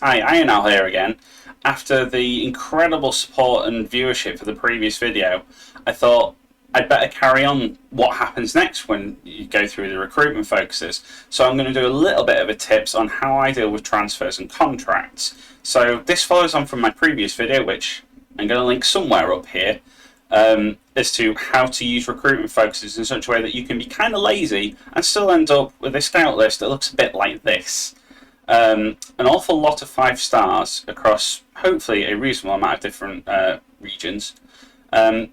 Hi, Ironowl here again. After the incredible support and viewership for the previous video, I thought I'd better carry on what happens next when you go through the recruitment focuses. So I'm going to do a little bit of a tips on how I deal with transfers and contracts. So this follows on from my previous video, which I'm going to link somewhere up here, as to how to use recruitment focuses in such a way that you can be kind of lazy and still end up with a scout list that looks a bit like this. An awful lot of 5 stars across hopefully a reasonable amount of different regions.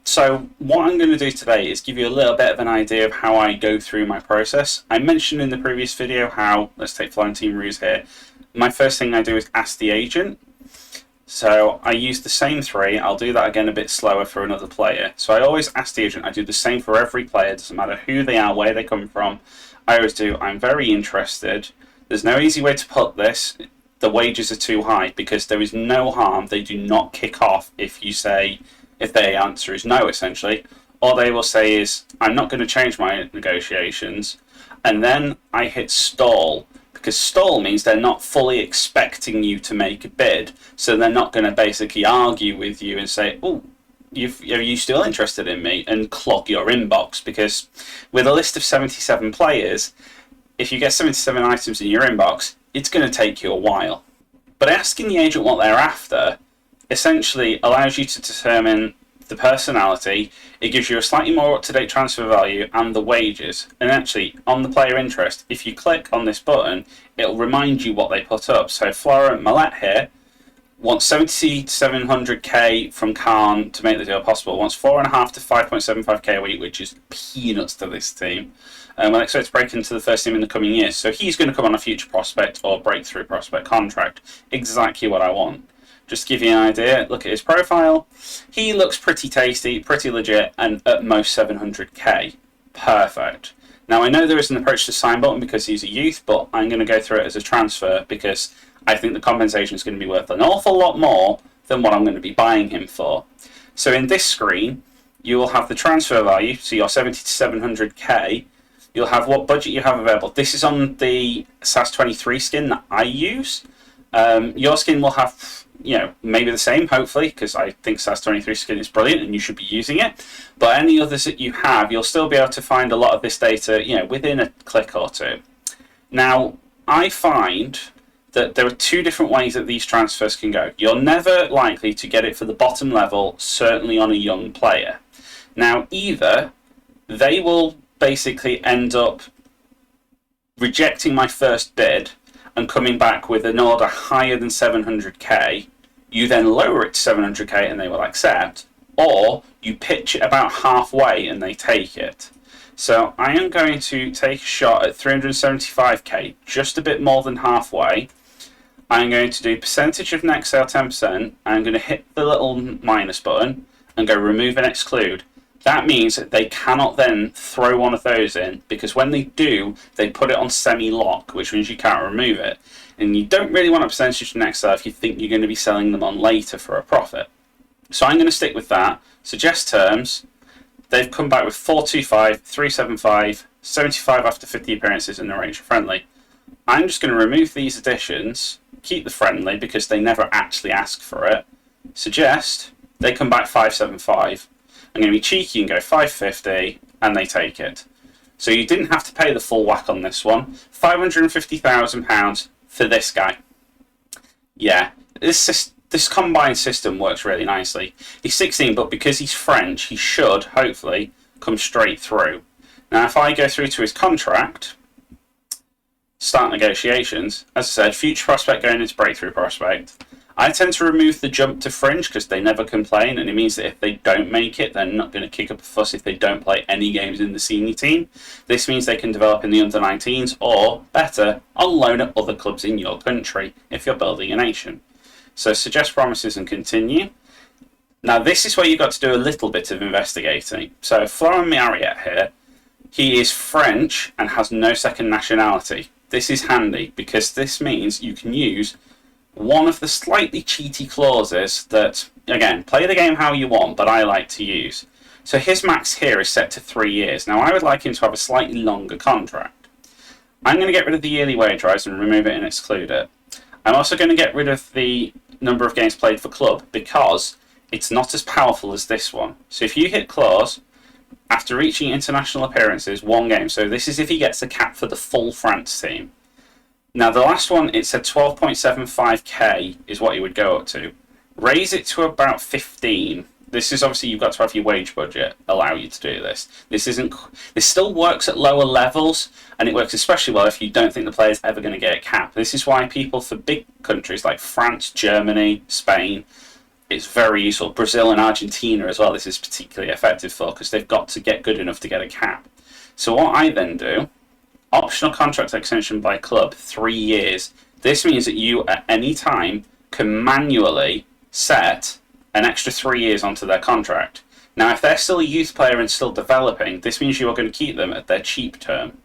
So what I'm going to do today is give you a little bit of an idea of how I go through my process. I mentioned in the previous video how, let's take Florentine Ruse here, my first thing I do is ask the agent. So I use the same 3, I'll do that again a bit slower for another player. So I always ask the agent, I do the same for every player, doesn't matter who they are, where they come from. I always do, I'm very interested. There's no easy way to put this. The wages are too high because there is no harm. They do not kick off if you say, if their answer is no, essentially. All they will say is, I'm not going to change my negotiations. And then I hit stall, because stall means they're not fully expecting you to make a bid. So they're not going to basically argue with you and say, oh, are you still interested in me? And clog your inbox. Because with a list of 77 players, if you get 77 items in your inbox, it's going to take you a while. But asking the agent what they're after essentially allows you to determine the personality. It gives you a slightly more up-to-date transfer value and the wages. And actually, on the player interest, if you click on this button, it'll remind you what they put up. So Florent Millet here wants 70 to 700k from Khan to make the deal possible. Wants 4.5 to 5.75k a week, which is peanuts to this team. We'll expect to break into the first team in the coming years. So he's going to come on a future prospect or breakthrough prospect contract. Exactly what I want. Just to give you an idea, look at his profile. He looks pretty tasty, pretty legit, and at most 700k. Perfect. Now I know there is an approach to sign button because he's a youth, but I'm going to go through it as a transfer because I think the compensation is going to be worth an awful lot more than what I'm going to be buying him for. So in this screen, you will have the transfer value, so your 70 to 700k. You'll have what budget you have available. This is on the SAS23 skin that I use. Your skin will have, maybe the same, hopefully, because I think SAS23 skin is brilliant and you should be using it. But any others that you have, you'll still be able to find a lot of this data, within a click or two. Now, I find that there are 2 different ways that these transfers can go. You're never likely to get it for the bottom level, certainly on a young player. Now, either they will basically end up rejecting my first bid and coming back with an order higher than 700k, you then lower it to 700k and they will accept, or you pitch it about halfway and they take it. So I am going to take a shot at 375k, just a bit more than halfway. I'm going to do percentage of next sale 10%. I'm going to hit the little minus button and go remove and exclude. That means that they cannot then throw one of those in, because when they do, they put it on semi-lock, which means you can't remove it. And you don't really want a percentage of next sale if you think you're going to be selling them on later for a profit. So I'm going to stick with that. Suggest terms. They've come back with 425, 375, 75 after 50 appearances in the range of friendly. I'm just going to remove these additions, keep the friendly because they never actually ask for it. Suggest. They come back 575. I'm going to be cheeky and go 550, and they take it. So you didn't have to pay the full whack on this one. £550,000 for this guy. Yeah, this combined system works really nicely. He's 16, but because he's French, he should, hopefully, come straight through. Now, if I go through to his contract, start negotiations, as I said, future prospect going into breakthrough prospect. I tend to remove the jump to fringe because they never complain, and it means that if they don't make it, they're not going to kick up a fuss if they don't play any games in the senior team. This means they can develop in the under-19s, or, better, on loan at other clubs in your country if you're building a nation. So suggest promises and continue. Now this is where you've got to do a little bit of investigating. So Florent Millet here, he is French and has no second nationality. This is handy because this means you can use one of the slightly cheaty clauses that, again, play the game how you want, but I like to use. So his max here is set to 3 years. Now I would like him to have a slightly longer contract. I'm going to get rid of the yearly wage rise and remove it and exclude it. I'm also going to get rid of the number of games played for club because it's not as powerful as this one. So if you hit clause, after reaching international appearances, 1 game. So this is if he gets a cap for the full France team. Now the last one, it said 12.75k is what you would go up to. Raise it to about 15. This is obviously, you've got to have your wage budget allow you to do this. This still works at lower levels, and it works especially well if you don't think the player's ever going to get a cap. This is why people for big countries like France, Germany, Spain, it's very useful. Brazil and Argentina as well, this is particularly effective for, because they've got to get good enough to get a cap. So what I then do, optional contract extension by club, 3 years. This means that you at any time can manually set an extra 3 years onto their contract. Now if they're still a youth player and still developing, this means you are going to keep them at their cheap term.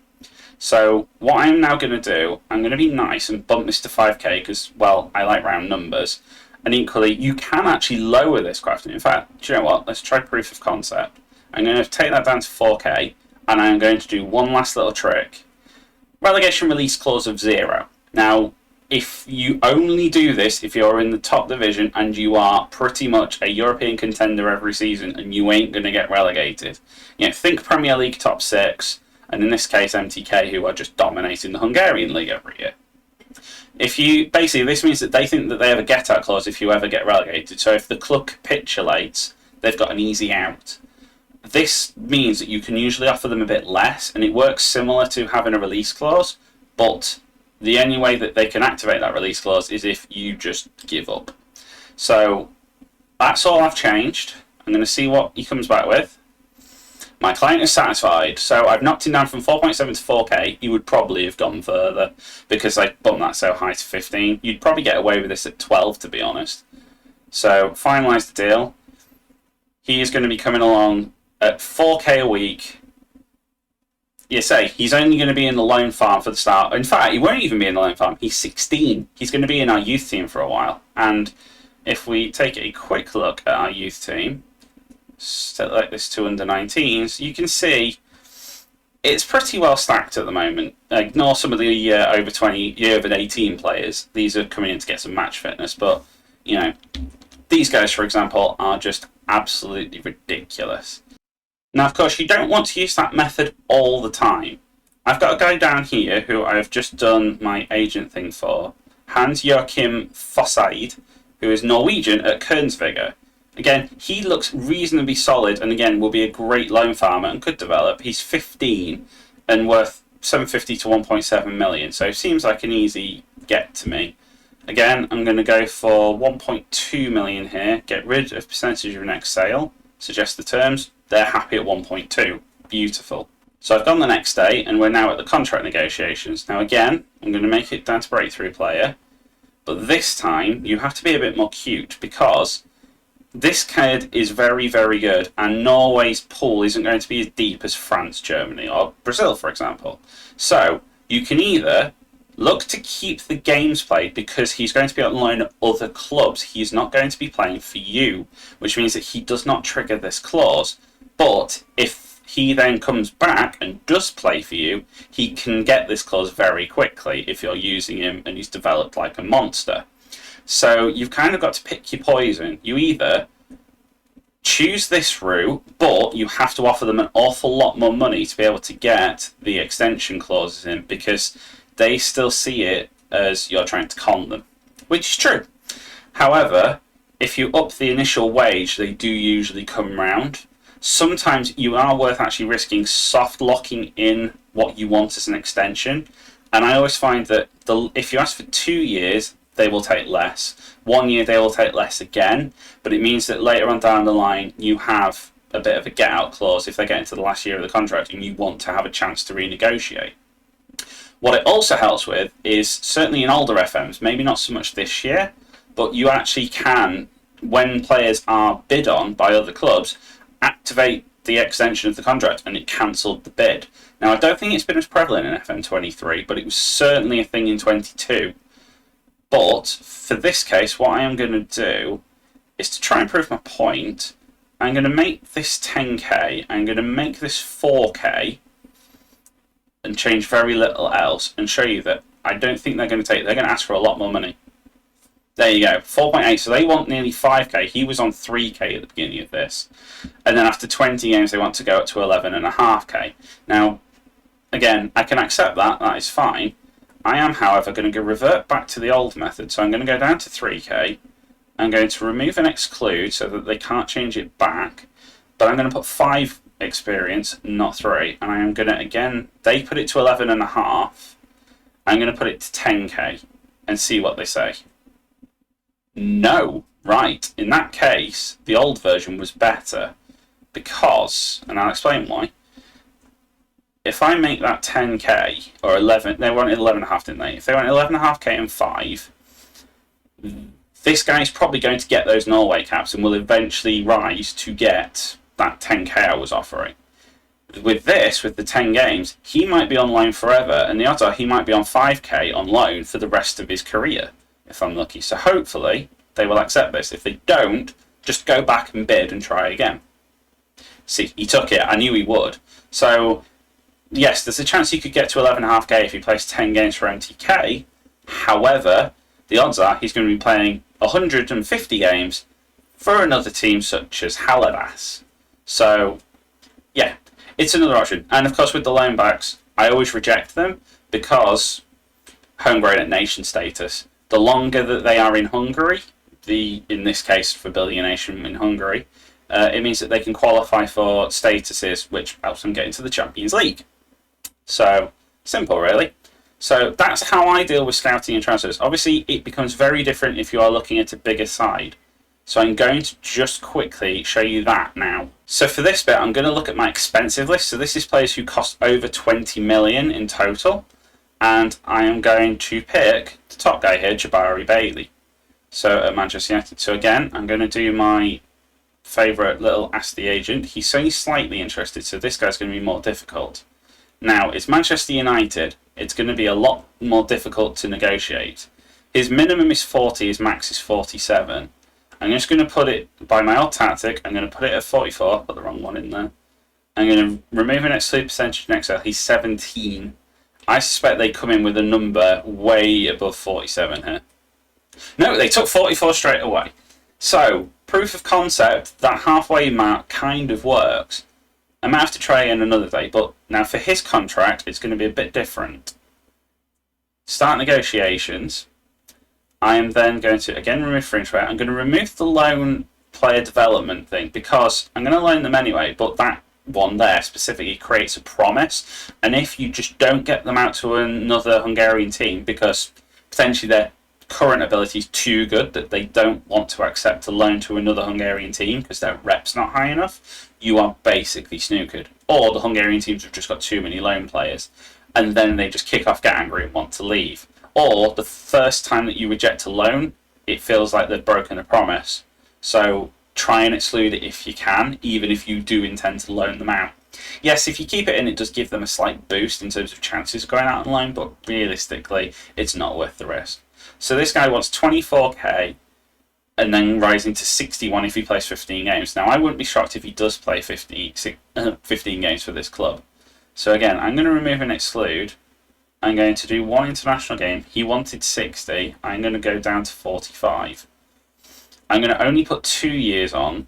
So what I'm now going to do, I'm going to be nice and bump this to 5k because, well, I like round numbers. And equally, you can actually lower this quite often. In fact, do you know what? Let's try proof of concept. I'm going to take that down to 4k, and I'm going to do one last little trick. Relegation release clause of 0. Now, if you only do this if you're in the top division and you are pretty much a European contender every season and you ain't going to get relegated. You know, think Premier League top 6, and in this case MTK, who are just dominating the Hungarian league every year. If you basically, this means that they think that they have a get-out clause if you ever get relegated. So if the club capitulates, they've got an easy out. This means that you can usually offer them a bit less, and it works similar to having a release clause, but the only way that they can activate that release clause is if you just give up. So that's all I've changed. I'm going to see what he comes back with. My client is satisfied, so I've knocked him down from 4.7 to 4k. He would probably have gone further because I bumped that so high to 15. You'd probably get away with this at 12, to be honest. So finalise the deal. He is going to be coming along at 4k a week. You say he's only going to be in the loan farm for the start. In fact, he won't even be in the loan farm. He's 16. He's going to be in our youth team for a while. And if we take a quick look at our youth team, set like this to under 19s, you can see it's pretty well stacked at the moment. Ignore some of the over 20, over 18 players. These are coming in to get some match fitness, but you know, these guys, for example, are just absolutely ridiculous. Now, of course, you don't want to use that method all the time. I've got a guy down here who I've just done my agent thing for, Hans Joachim Fosseid, who is Norwegian at Kernsvigger. Again, he looks reasonably solid and again will be a great loan farmer and could develop. He's 15 and worth 750 to 1.7 million, so it seems like an easy get to me. Again, I'm going to go for 1.2 million here, get rid of percentage of next sale, suggest the terms, they're happy at 1.2. Beautiful. So I've gone the next day and we're now at the contract negotiations. Now again, I'm going to make it down to breakthrough player, but this time you have to be a bit more cute because this kid is very, very good, and Norway's pool isn't going to be as deep as France, Germany, or Brazil, for example. So you can either look to keep the games played because he's going to be on loan at other clubs. He's not going to be playing for you, which means that he does not trigger this clause. But if he then comes back and does play for you, he can get this clause very quickly if you're using him and he's developed like a monster. So you've kind of got to pick your poison. You either choose this route, but you have to offer them an awful lot more money to be able to get the extension clauses in because they still see it as you're trying to con them, which is true. However, if you up the initial wage, they do usually come round. Sometimes you are worth actually risking soft locking in what you want as an extension. And I always find that if you ask for 2 years, they will take less. 1 year, they will take less again. But it means that later on down the line, you have a bit of a get-out clause if they get into the last year of the contract and you want to have a chance to renegotiate. What it also helps with is, certainly in older FMs, maybe not so much this year, but you actually can, when players are bid on by other clubs, activate the extension of the contract and it cancelled the bid. Now, I don't think it's been as prevalent in FM23, but it was certainly a thing in 22. But for this case, what I am going to do is to try and prove my point. I'm going to make this 10k, I'm going to make this 4k, and change very little else, and show you that I don't think they're going to ask for a lot more money. There you go, 4.8. So they want nearly 5k. He was on 3k at the beginning of this. And then after 20 games, they want to go up to 11.5k. Now, again, I can accept that. That is fine. I am, however, going to revert back to the old method. So I'm going to go down to 3k. I'm going to remove and exclude so that they can't change it back. But I'm going to put 5 experience, not 3. And I am going to, again, they put it to 11.5. I'm going to put it to 10k and see what they say. No. Right. In that case, the old version was better because, and I'll explain why. If I make that 10k or 11, they wanted 11.5, didn't they? If they want 11.5k and 5, this guy's probably going to get those Norway caps and will eventually rise to get that 10k I was offering. With this, with the 10 games, he might be on loan forever, and the odds are he might be on 5k on loan for the rest of his career, if I'm lucky. So hopefully they will accept this. If they don't, just go back and bid and try again. See, he took it. I knew he would. So yes, there's a chance he could get to 11.5k if he plays 10 games for MTK. However, the odds are he's going to be playing 150 games for another team such as Halidas. So, yeah, it's another option. And of course, with the loan backs, I always reject them because homegrown at nation status. The longer that they are in Hungary, in this case for building a nation in Hungary, it means that they can qualify for statuses, which helps them get into the Champions League. So, simple really. So that's how I deal with scouting and transfers. Obviously, it becomes very different if you are looking at a bigger side. So I'm going to just quickly show you that now. So for this bit, I'm going to look at my expensive list. So this is players who cost over 20 million in total. And I am going to pick the top guy here, Jabari Bailey. So at Manchester United. So again, I'm going to do my favourite little Ask the Agent. He's only slightly interested, so this guy's going to be more difficult. Now, it's Manchester United. It's going to be a lot more difficult to negotiate. His minimum is 40, his max is 47. I'm just going to put it, by my old tactic, I'm going to put it at 44, put the wrong one in there. I'm going to remove an exclude percentage in Excel, he's 17. I suspect they come in with a number way above 47 here. No, they took 44 straight away. So, proof of concept, that halfway mark kind of works. I might have to try again another day, but now for his contract, it's going to be a bit different. Start negotiations. I am then going to, again, remove fringe rate. I'm going to remove the loan player development thing because I'm going to loan them anyway, but that one there specifically creates a promise. And if you just don't get them out to another Hungarian team because potentially their current ability is too good that they don't want to accept a loan to another Hungarian team because their rep's not high enough, you are basically snookered. Or the Hungarian teams have just got too many loan players and then they just kick off, get angry and want to leave. Or the first time that you reject a loan, it feels like they've broken a promise. So try and exclude it if you can, even if you do intend to loan them out. Yes, if you keep it in, it does give them a slight boost in terms of chances of going out on loan, but realistically, it's not worth the risk. So this guy wants 24k and then rising to 61 if he plays 15 games. Now, I wouldn't be shocked if he does play 15 games for this club. So again, I'm going to remove and exclude. I'm going to do one international game. He wanted 60. I'm going to go down to 45. I'm going to only put 2 years on,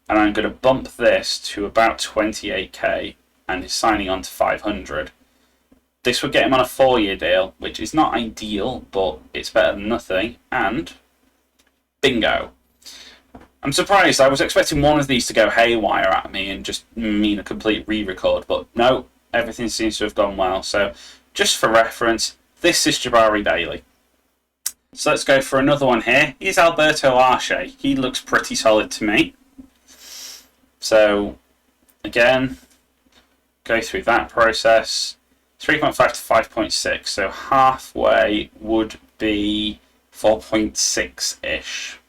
and I'm going to bump this to about 28k, and he's signing on to 500. This would get him on a 4-year deal, which is not ideal, but it's better than nothing, and bingo. I'm surprised. I was expecting one of these to go haywire at me and just mean a complete re-record, but no, everything seems to have gone well. So just for reference, this is Jabari Bailey. So let's go for another one here. Here's Alberto Arce. He looks pretty solid to me. So again, go through that process. 3.5 to 5.6, so halfway would be 4.6-ish.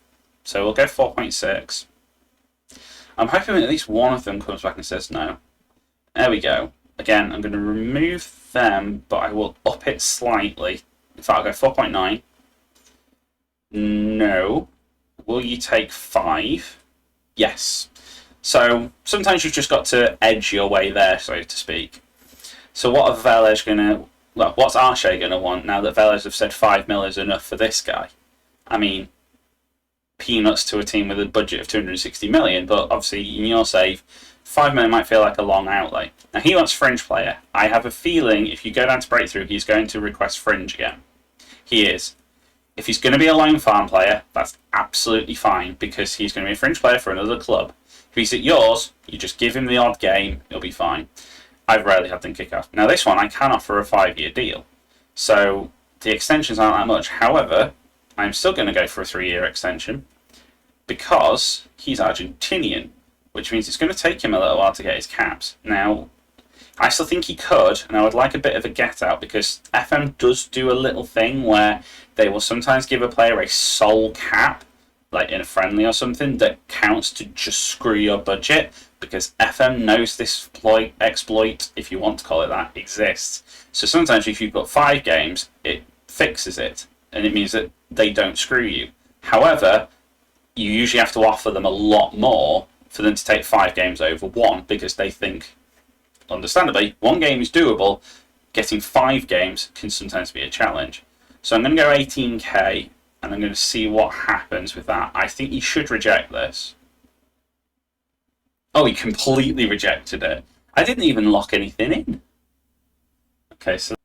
So we'll go 4.6. I'm hoping at least one of them comes back and says no. There we go. Again, I'm going to remove them, but I will up it slightly. In fact, I'll go 4.9. No. Will you take 5? Yes. So sometimes you've just got to edge your way there, so to speak. So what are Velez going to... Well, what's Arce going to want now that Velez have said 5 mil is enough for this guy? I mean, peanuts to a team with a budget of 260 million, but obviously in your save, 5 million might feel like a long outlay. Now he wants fringe player. I have a feeling if you go down to breakthrough, he's going to request fringe again. He is. If he's going to be a lone farm player, that's absolutely fine because he's going to be a fringe player for another club. If he's at yours, you just give him the odd game, it'll be fine. I've rarely had them kick off. Now this one, I can offer a 5-year deal. So the extensions aren't that much. However, I'm still going to go for a 3-year extension because he's Argentinian, which means it's going to take him a little while to get his caps. Now, I still think he could, and I would like a bit of a get out because FM does do a little thing where they will sometimes give a player a sole cap, like in a friendly or something, that counts to just screw your budget because FM knows this exploit, if you want to call it that, exists. So sometimes if you've got 5 games, it fixes it, and it means that they don't screw you. However, you usually have to offer them a lot more for them to take 5 games over 1 because they think, understandably, 1 game is doable. Getting 5 games can sometimes be a challenge. So I'm going to go 18k and I'm going to see what happens with that. I think he should reject this. Oh, he completely rejected it. I didn't even lock anything in. Okay, so...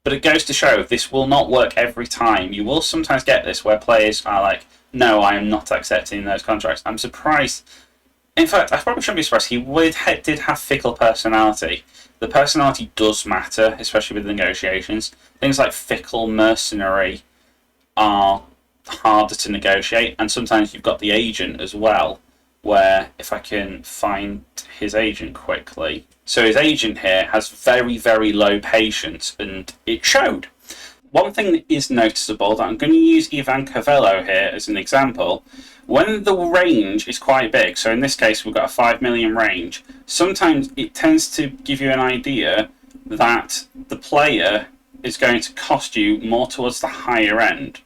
But it goes to show this will not work every time. You will sometimes get this where players are like, no, I am not accepting those contracts. I'm surprised. In fact, I probably shouldn't be surprised. He did have fickle personality. The personality does matter, especially with negotiations. Things like fickle, mercenary are harder to negotiate, and sometimes you've got the agent as well, where if I can find his agent quickly. So his agent here has very, very low patience, and it showed. One thing that is noticeable, that I'm going to use Ivan Cavello here as an example, when the range is quite big, so in this case we've got a 5 million range, sometimes it tends to give you an idea that the player is going to cost you more towards the higher end.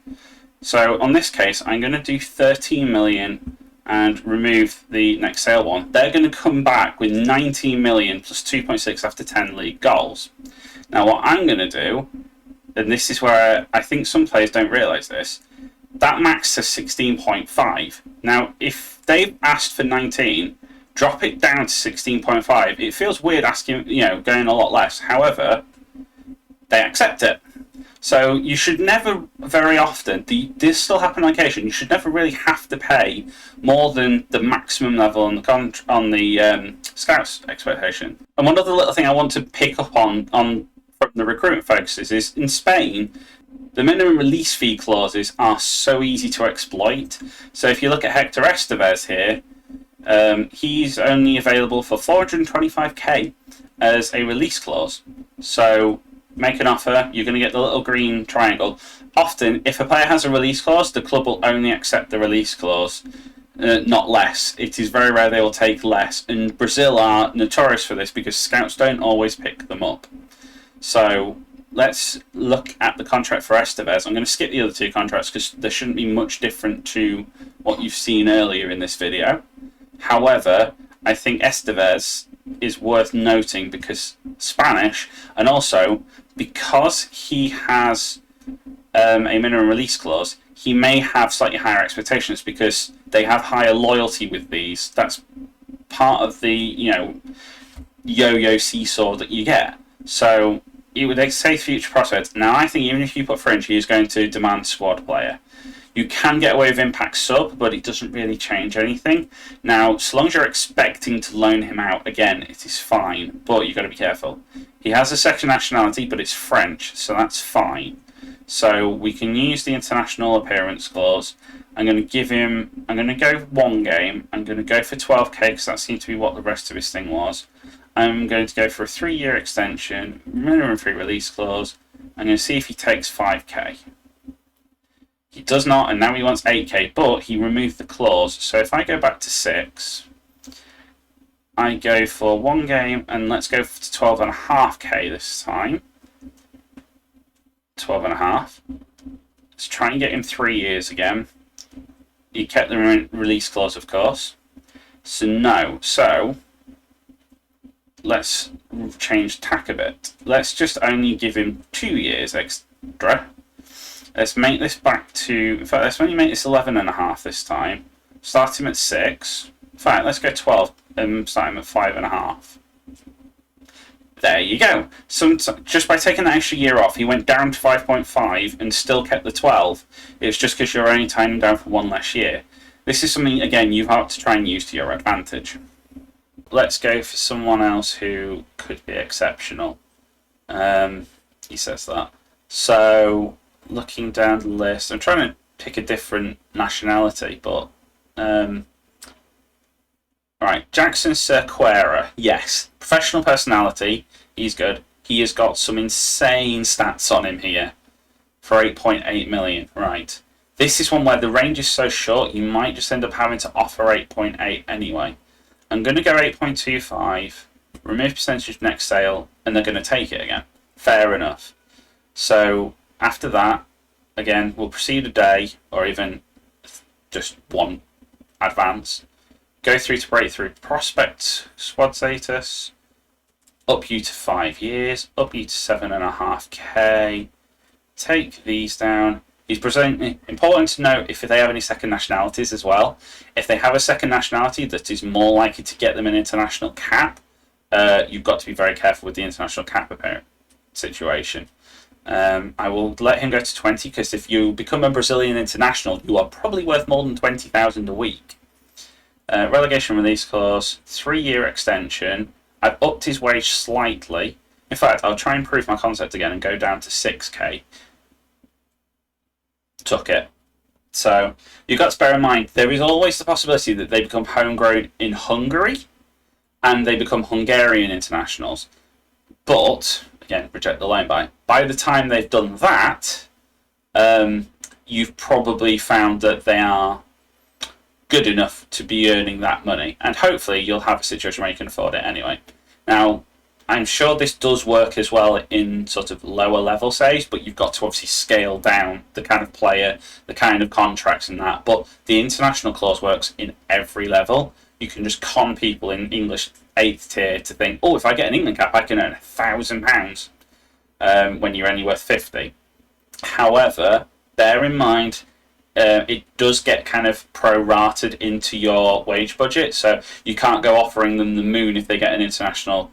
So on this case, I'm going to do 13 million and remove the next sale one. They're going to come back with 19 million plus 2.6 after 10 league goals. Now what I'm going to do, and this is where I think some players don't realise this, that max is 16.5. Now, if they've asked for 19, drop it down to 16.5. It feels weird asking, going a lot less. However, they accept it. So you should never, very often, this still happen on occasion, you should never really have to pay more than the maximum level on the scouts expectation. And one other little thing I want to pick up on from the recruitment focuses is in Spain, the minimum release fee clauses are so easy to exploit. So if you look at Hector Estevez here, he's only available for 425k as a release clause. So make an offer, you're going to get the little green triangle. Often, if a player has a release clause, the club will only accept the release clause, not less. It is very rare they will take less. And Brazil are notorious for this because scouts don't always pick them up. So let's look at the contract for Estevez. I'm going to skip the other 2 contracts because there shouldn't be much different to what you've seen earlier in this video. However, I think Estevez is worth noting because Spanish, and also because he has a minimum release clause, he may have slightly higher expectations because they have higher loyalty with these. That's part of the yo-yo seesaw that you get. So it would say future prospects. Now I think even if you put fringe, he is going to demand squad player. You can get away with impact sub, but it doesn't really change anything. Now, so long as you're expecting to loan him out, again, it is fine, but you've got to be careful. He has a second nationality, but it's French, so that's fine. So we can use the international appearance clause. I'm going to go 1 game. I'm going to go for 12k because that seemed to be what the rest of his thing was. I'm going to go for a 3-year extension, minimum free release clause. I'm going to see if he takes 5k. He does not, and now he wants 8k, but he removed the clause. So if I go back to 6, I go for 1 game, and let's go for 12.5k this time. 12.5. Let's try and get him 3 years again. He kept the release clause, of course. So no. So let's change tack a bit. Let's just only give him 2 years extra. Let's make this back to... In fact, let's only make this 11.5 this time. Start him at 6. In fact, let's go 12 and start him at 5.5. There you go. Just by taking that extra year off, he went down to 5.5 and still kept the 12. It's just because you're only tying him down for one less year. This is something, again, you've got to try and use to your advantage. Let's go for someone else who could be exceptional. He says that. So, looking down the list, I'm trying to pick a different nationality, but... Alright, Jackson Cerquera. Yes, professional personality. He's good. He has got some insane stats on him here for 8.8 million. Right. This is one where the range is so short, you might just end up having to offer 8.8 anyway. I'm going to go 8.25, remove percentage of next sale, and they're going to take it again. Fair enough. So after that, again, we'll proceed a day, or even just one advance. Go through to breakthrough prospect squad status, up you to 5 years, up you to 7.5k. Take these down. He's presenting. Important to note if they have any second nationalities as well. If they have a second nationality that is more likely to get them an international cap, you've got to be very careful with the international cap situation. I will let him go to 20 because if you become a Brazilian international, you are probably worth more than 20,000 a week. Relegation release clause, 3-year extension. I've upped his wage slightly. In fact, I'll try and prove my concept again and go down to 6k. Took it. So you've got to bear in mind there is always the possibility that they become homegrown in Hungary and they become Hungarian internationals. But again, reject the loan buy. By the time they've done that, you've probably found that they are good enough to be earning that money, and hopefully you'll have a situation where you can afford it anyway. Now, I'm sure this does work as well in sort of lower level saves, but you've got to obviously scale down the kind of player, the kind of contracts and that. But the international clause works in every level. You can just con people in English 8th tier to think, oh, if I get an England cap, I can earn £1,000 when you're only worth 50. However, bear in mind, it does get kind of pro-rated into your wage budget, so you can't go offering them the moon if they get an international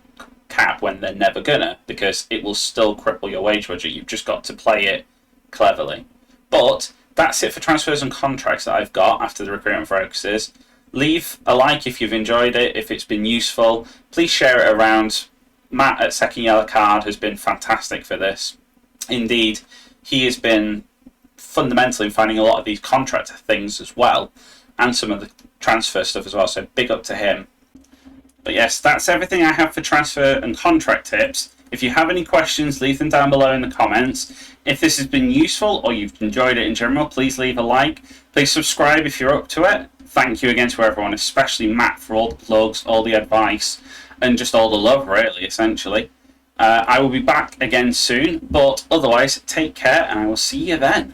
cap when they're never gonna, because it will still cripple your wage budget. You've just got to play it cleverly. But that's it for transfers and contracts that I've got after the recruitment focuses. Leave a like if you've enjoyed it, if it's been useful. Please share it around. Matt at Second Yellow Card has been fantastic for this. Indeed, he has been fundamental in finding a lot of these contract things as well, and some of the transfer stuff as well, so big up to him. But yes, that's everything I have for transfer and contract tips. If you have any questions, leave them down below in the comments. If this has been useful or you've enjoyed it in general, please leave a like. Please subscribe if you're up to it. Thank you again to everyone, especially Matt for all the plugs, all the advice, and just all the love, really, essentially. I will be back again soon, but otherwise, take care, and I will see you then.